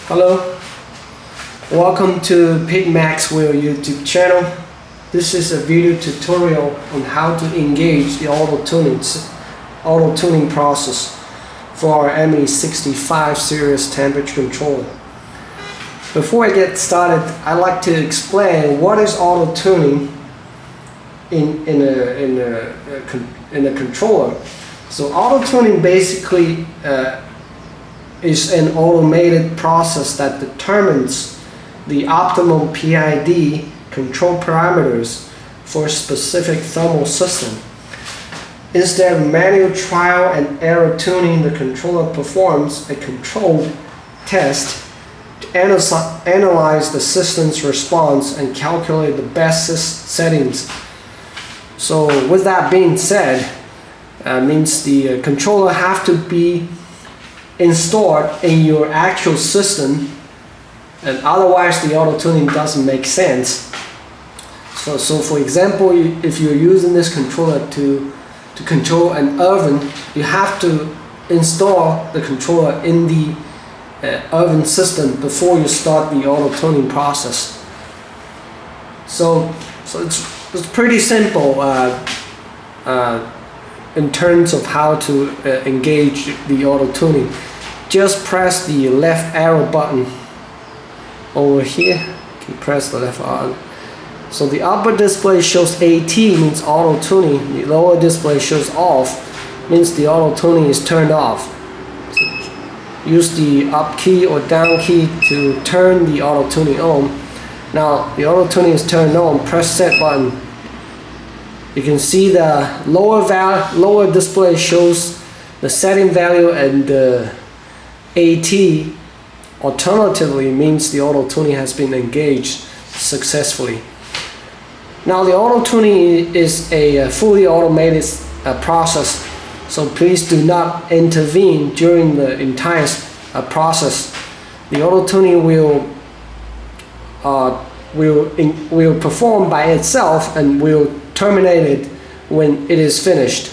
Hello, welcome to Pig Maxwell YouTube channel. This is a video tutorial on how to engage the auto tuning process for our ME65 series temperature controller. Before I get started, I'd like to explain what is auto tuning in a controller. So auto tuning basically is an automated process that determines the optimal PID control parameters for a specific thermal system. Instead of manual trial and error tuning, the controller performs a controlled test to analyze the system's response and calculate the best settings. So with that being said, means the controller have to be installed in your actual system, and otherwise the auto tuning doesn't make sense. So for example, if you're using this controller to control an oven, you have to install the controller in the oven system before you start the auto tuning process. So it's pretty simple in terms of how to engage the auto tuning. Just press the left arrow button over here. You press the left arrow. So the upper display shows AT, means auto tuning. The lower display shows off, means the auto tuning is turned off. So use the up key or down key to turn the auto tuning on. Now the auto tuning is turned on. Press set button. You can see the lower display shows the setting value, and the AT alternatively means the auto tuning has been engaged successfully. Now the auto tuning is a fully automated process, so please do not intervene during the entire process. The auto tuning will perform by itself and will terminate it when it is finished.